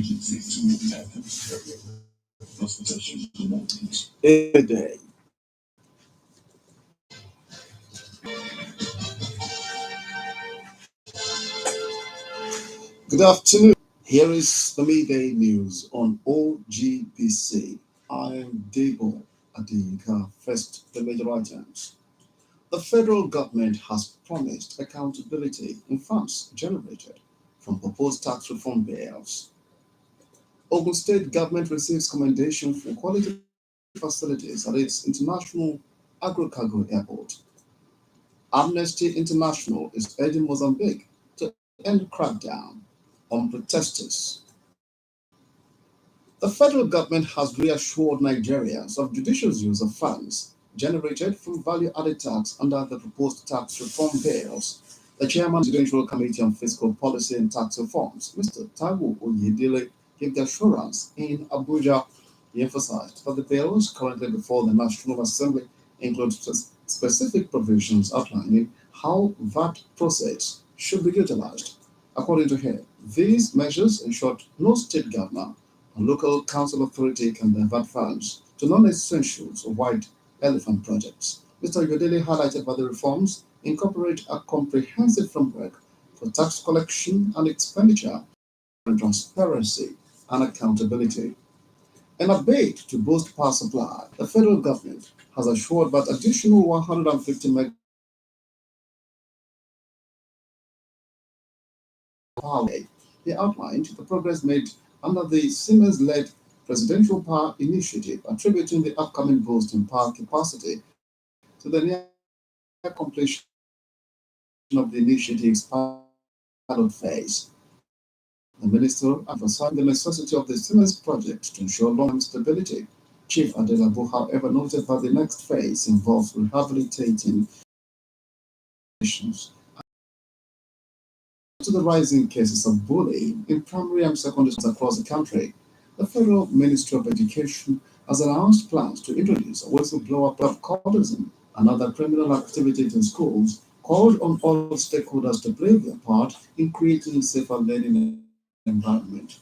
A day. Good afternoon. Here is the midday news on OGBC. I am Debo Adeyinka. First, the major items. The federal government has promised accountability in funds generated from proposed tax reform bills. Ogun State government receives commendation for quality facilities at its international agro-cargo airport. Amnesty International is urging Mozambique to end crackdown on protesters. The federal government has reassured Nigerians of judicious use of funds generated from value-added tax under the proposed tax reform bills. The chairman of the Presidential Committee on Fiscal Policy and Tax Reforms, Mr. Taiwo Oyedele, gave the assurance in Abuja. He emphasized that the bills currently before the National Assembly include specific provisions outlining how that process should be utilized. According to him, these measures ensure no state governor or local council authority can divert funds to non-essentials or white elephant projects. Mr. Yodele highlighted that the reforms incorporate a comprehensive framework for tax collection and expenditure and transparency and accountability. In a bid to boost power supply, the federal government has assured that additional 150 megawatt power. He outlined the progress made under the Siemens-led Presidential Power Initiative, attributing the upcoming boost in power capacity to the near completion of the initiative's pilot phase. The minister emphasized the necessity of the Siemens project to ensure long-term stability. Chief Adelabu, however, noted that the next phase involves rehabilitating nations to the rising cases of bullying in primary and secondary schools across the country. The Federal Ministry of Education has announced plans to introduce a whistleblower cultism and other criminal activities in schools, called on all stakeholders to play their part in creating a safer learning environment.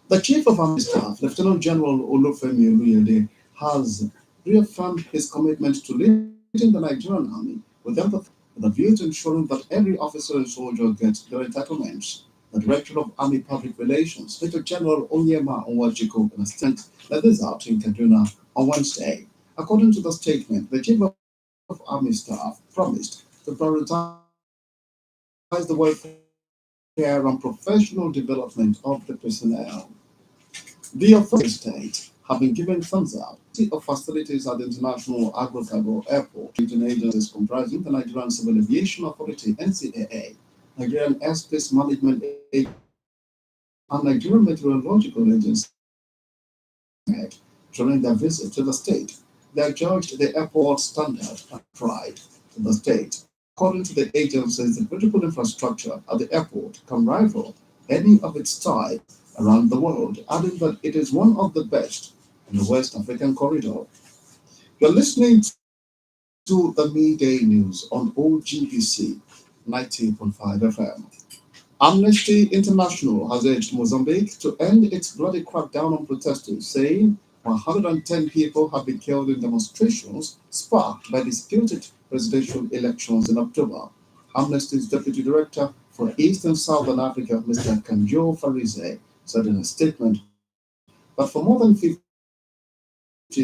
The Chief of Army Staff, Lieutenant General Olufemi Oluyede, has reaffirmed his commitment to leading the Nigerian Army with empathy, with a view to ensuring that every officer and soldier gets their entitlements. The Director of Army Public Relations, Major General Onyema Onwajiko, in a statement led this out in Kaduna on Wednesday. According to the statement, the Chief of Army Staff promised to prioritize the welfare and professional development of the personnel. The authority state have been given thumbs up of facilities at the International Agro-Cargo Airport, region agencies comprising the Nigerian Civil Aviation Authority (NCAA), Nigerian Airspace Management Agency, and Nigerian Meteorological Agency. During their visit to the state, they judged the airport standard and pride to the state. According to the agencies, the critical infrastructure at the airport can rival any of its type around the world, adding that it is one of the best in the West African corridor. You're listening to the midday news on OGBC 90.5 FM. Amnesty International has urged Mozambique to end its bloody crackdown on protesters, saying 110 people have been killed in demonstrations sparked by disputed presidential elections in October. Amnesty's Deputy Director for East and Southern Africa, Mr. Kanjo Farize, said in a statement that for more than 50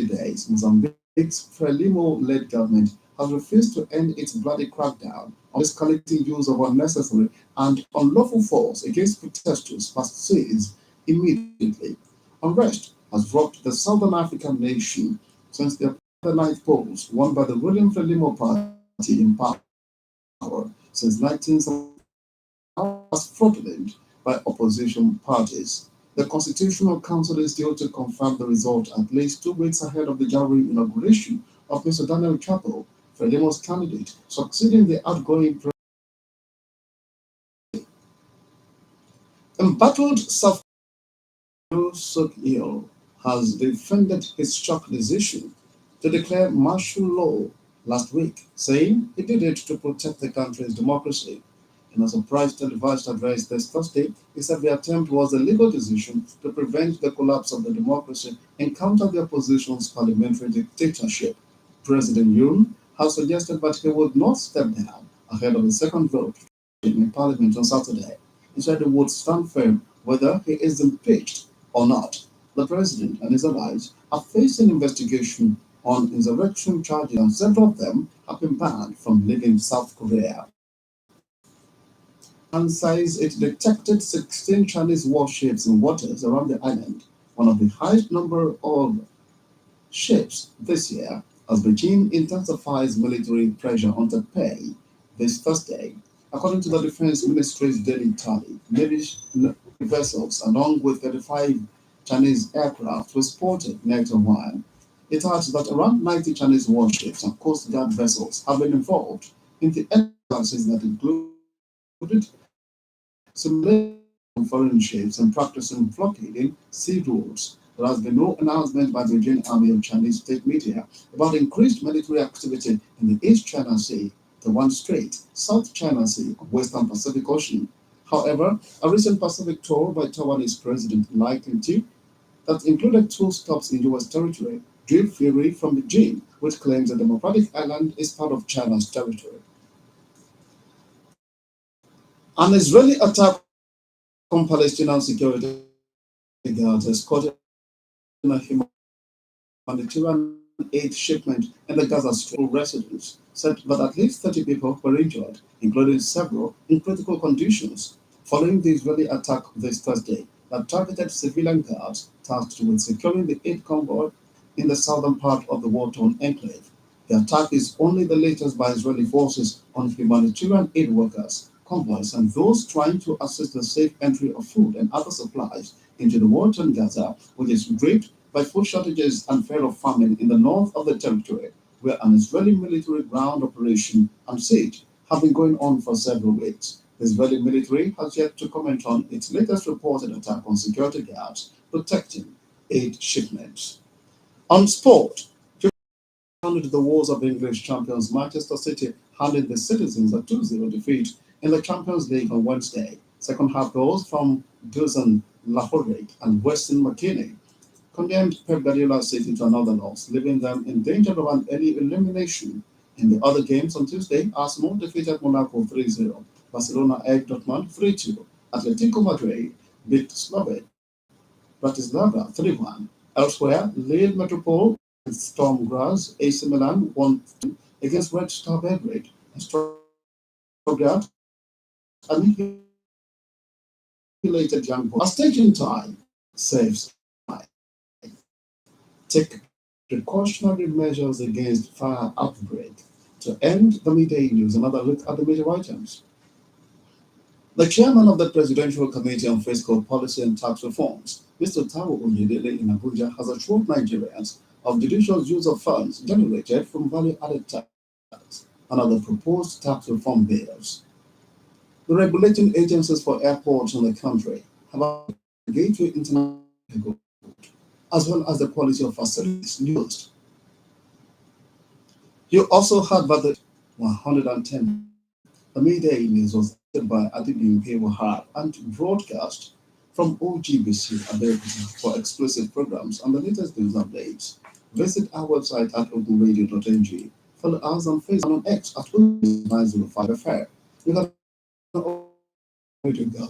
days, Mozambique's Frelimo-led government has refused to end its bloody crackdown on escalating use of unnecessary and unlawful force against protesters must cease immediately. Unrest has rocked the Southern African nation since the ninth polls won by the ruling Frelimo party in power since 1970 was fraudulent by opposition parties. The Constitutional Council is due to confirm the result at least 2 weeks ahead of the January inauguration of Mr. Daniel Chapo, Frelimo's candidate, succeeding the outgoing president. Embattled South Suk-il has defended his shock decision to declare martial law last week, saying he did it to protect the country's democracy. In a surprise televised address this Thursday, he said the attempt was a legal decision to prevent the collapse of the democracy and counter the opposition's parliamentary dictatorship. President Yoon has suggested that he would not step down ahead of the second vote in Parliament on Saturday. He said he would stand firm whether he is impeached or not. The president and his allies are facing investigation on insurrection charges, and several of them have been banned from leaving South Korea. And says it detected 16 Chinese warships in waters around the island, one of the highest number of ships this year, as Beijing intensifies military pressure on Taipei this Thursday. According to the Defense Ministry's daily tally, Navy vessels, along with 35 Chinese aircraft, were spotted near Taiwan. It adds that around 90 Chinese warships and Coast Guard vessels have been involved in the exercises that included simulating foreign ships and practicing blockading sea routes. There has been no announcement by the Beijing Army or Chinese state media about increased military activity in the East China Sea, Taiwan Strait, South China Sea, and Western Pacific Ocean. However, a recent Pacific tour by Taiwanese President Lai Ching-te that included two stops in U.S. territory drew fury from Beijing, which claims the Democratic Island is part of China's territory. An Israeli attack on Palestinian security guards escorting a humanitarian aid shipment in the Gaza Strip. Residents said that at least 30 people were injured, including several in critical conditions, following the Israeli attack this Thursday that targeted civilian guards tasked with securing the aid convoy in the southern part of the war-torn enclave. The attack is only the latest by Israeli forces on humanitarian aid workers, convoys, and those trying to assist the safe entry of food and other supplies into the war-torn Gaza, which is gripped by food shortages and fear of famine in the north of the territory, where an Israeli military ground operation and siege have been going on for several weeks. The Israeli military has yet to comment on its latest reported attack on security guards protecting aid shipments. On sport, the walls of English champions Manchester City handed the citizens a 2-0 defeat in the Champions League on Wednesday. Second half goals from Dusan Lahore and Weston McKennie condemned Pep Guardiola's City to another loss, leaving them in danger of an early elimination. In the other games on Tuesday, Arsenal defeated Monaco 3-0, Barcelona edged Dortmund 3-2, Atletico Madrid beat Slovak Bratislava 3-1. Elsewhere, Lille Metropole and Storm Graz, AC Milan won against Red Star Belgrade, and Stuttgart annihilated Young Boys. A staging time saves time. Take precautionary measures against fire outbreak. To end the midday news, another look at the major items. The chairman of the Presidential Committee on Fiscal Policy and Tax Reforms, Mr. Taiwo Oyedele in Abuja, has assured Nigerians of judicious use of funds generated from value-added tax and other proposed tax reform bills. The regulating agencies for airports in the country have a gateway international as well as the quality of facilities used. You also heard that the 110. The midday news was edited by Adeyinka Wahab and broadcast from OGBC Adeyinka for exclusive programs and the latest news updates. Visit our website at openradio.ng. Follow us on Facebook and on X at 905 FM. You can